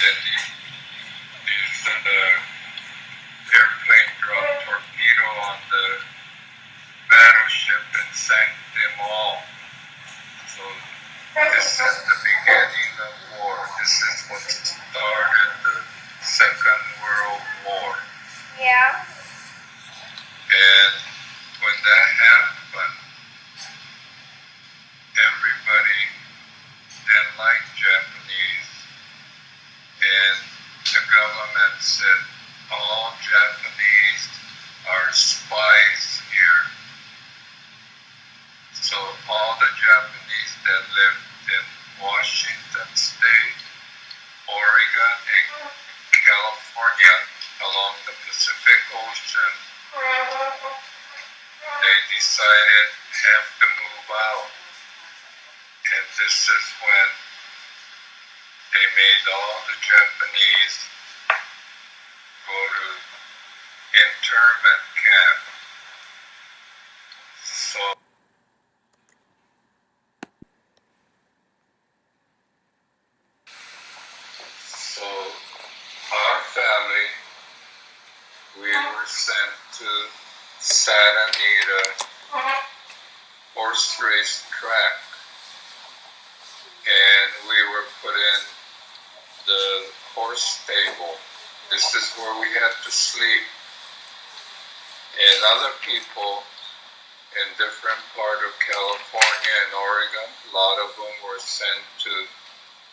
then these airplane dropped torpedo on the battleship and sank them all. So this is the beginning of war. This is what started the Second World War. Yeah. And when that happened, everybody didn't like Japanese. And the government said all Japanese are spies here. So all the Japanese that lived in Washington State, Oregon, and California along the Pacific Ocean, they decided have to move out. And this is when they made all the Japanese go to internment camp. So our family, we were sent to Santa Anita horse race track, and we were put in the horse stable. This is where we had to sleep. And other people in different part of California and Oregon, a lot of them were sent to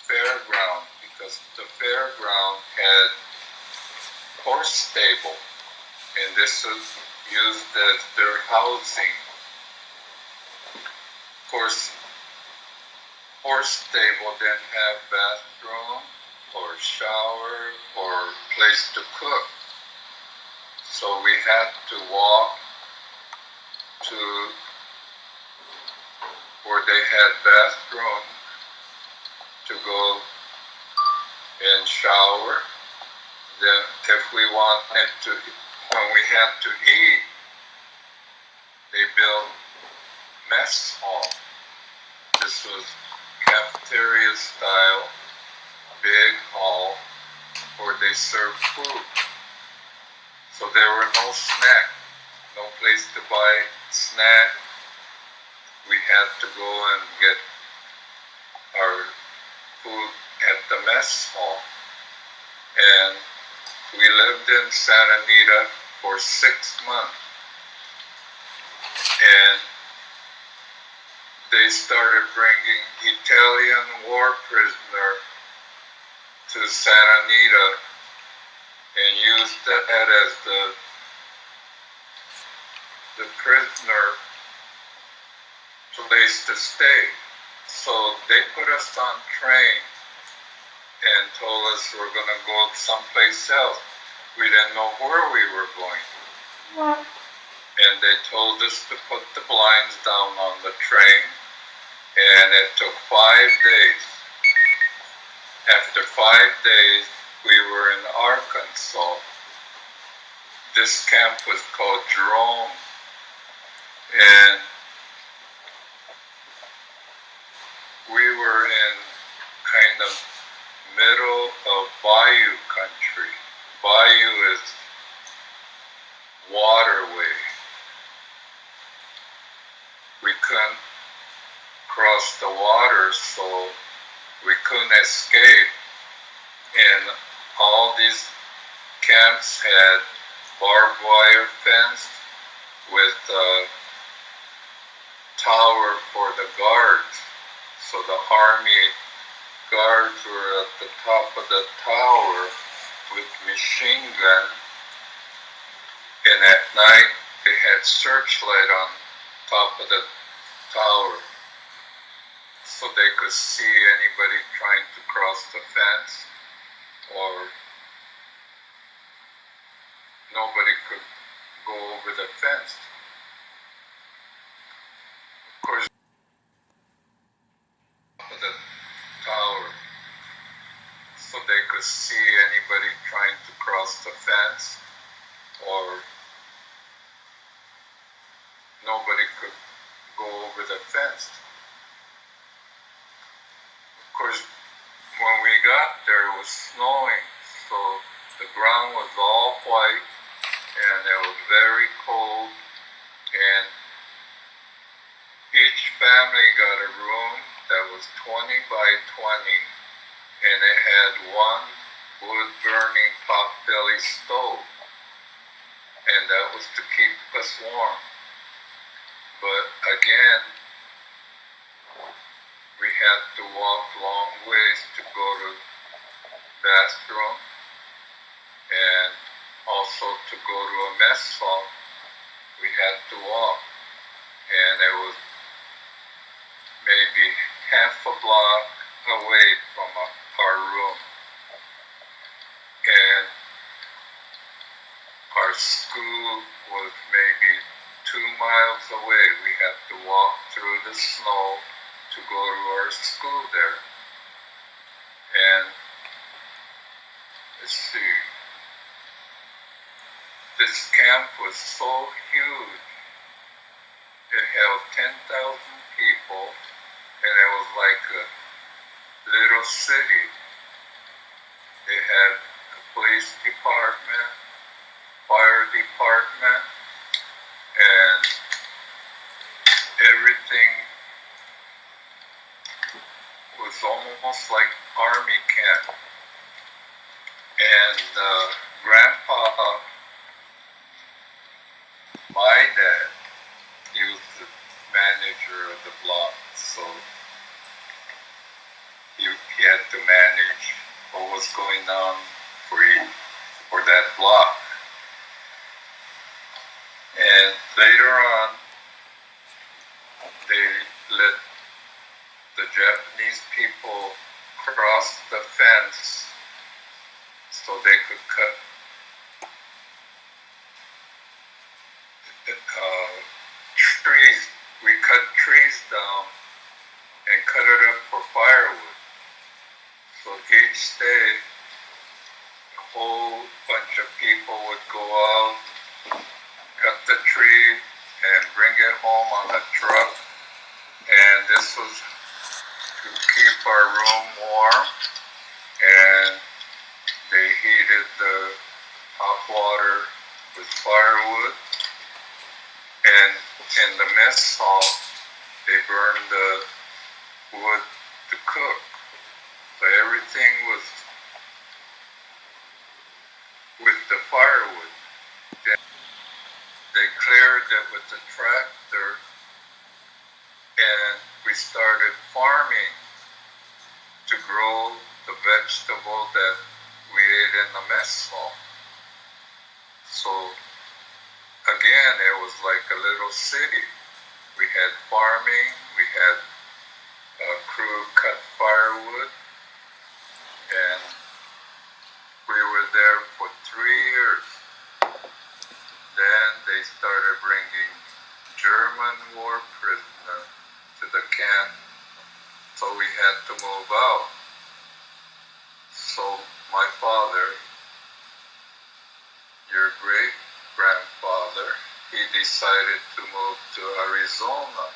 fairground because the fairground had horse stable, and this was used as their housing. Of course, horse stable didn't have bathroom or shower or place to cook, so we had to walk to where they had bathroom to go and shower. Then if we wanted to, when we had to eat, they built mess hall. This was cafeteria style, big hall where they served food. So there were no snack, no place to buy snack. We had to go and get our food at the mess hall. And we lived in Santa Anita for 6 months. And they started bringing Italian war prisoner to Santa Anita and used that as the prisoner place to stay. So they put us on train and told us we're going to go someplace else. We didn't know where we were going. Yeah. And they told us to put the blinds down on the train, and it took 5 days. After 5 days, we were in Arkansas. This camp was called Jerome, and we were in kind of middle of bayou country. Bayou is waterway. We couldn't cross the water, so we couldn't escape. And all these camps had barbed wire fence with a tower for the guards. So the army guards were at the top of the tower with machine gun, and at night they had searchlight on top of the tower so they could see anybody trying to cross the fence, or nobody could go over the fence. Of course, top of the tower so they could see anybody trying to cross the fence, or nobody could go over the fence. Of course, when we got there, it was snowing, so the ground was all white, and it was very cold, and each family got a room that was 20 by 20, and it had one wood-burning pot-belly stove, and that was to keep us warm. But again, we had to walk long ways to go to the bathroom, and also to go to a mess hall, we had to walk, and it was maybe half a block away from our room. And our school was maybe 2 miles away. We had to walk through the snow to go to our school there. And let's see, this camp was so huge. It held 10,000 people, and it was like a little city. They had a police department, fire department, and everything was almost like army camp. And Grandpa, my dad, he was the manager of the block, so he had to manage what was going on for that block. And later on, they let the Japanese people cross the fence so they could cut trees. We cut trees down and cut it up for firewood. So each day, a whole bunch of people would go out, cut the tree, and bring it home on a truck. And this was to keep our room warm. And they heated the hot water with firewood. And in the mess hall, they burned the wood to cook. So everything was with the firewood. They cleared it with the tractor, and we started farming to grow the vegetable that we ate in the mess hall. So again, it was like a little city. We had farming, we had a crew cut firewood, and we were there for 3 years. Then they started bringing German war prisoners to the camp, so we had to move out. So my father, your great-grandfather, he decided to move to Arizona,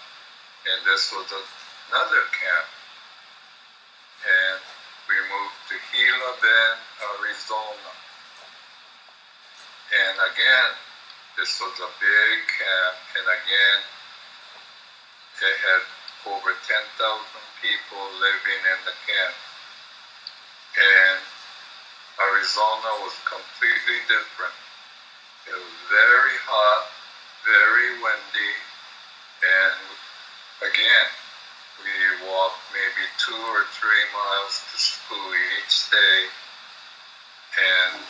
and this was another camp. And we moved to Gila Bend, Arizona. And again, this was a big camp, and again, they had over 10,000 people living in the camp. And Arizona was completely different. It was very hot, very windy, and again, we walked maybe 2 or 3 miles to school each day, and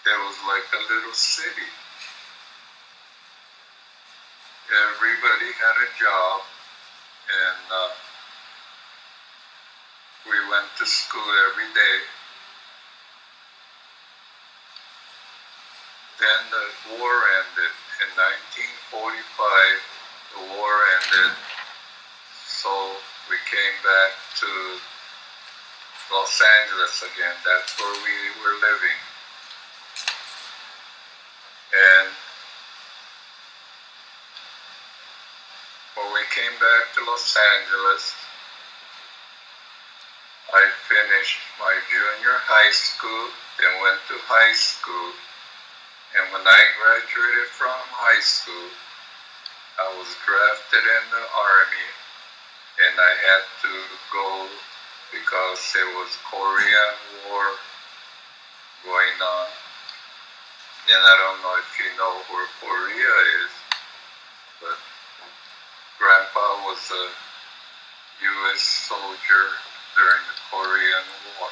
it was like a little city. Everybody had a job, and we went to school every day. Then the war ended. In 1945, the war ended, so we came back to Los Angeles again. That's where we were living. And when we came back to Los Angeles. I finished my junior high school, then went to high school. And when I graduated from high school, I was drafted in the Army, and I had to go because there was Korean War going on. And I don't know if you know where Korea is, but Grandpa was a U.S. soldier during the Korean War.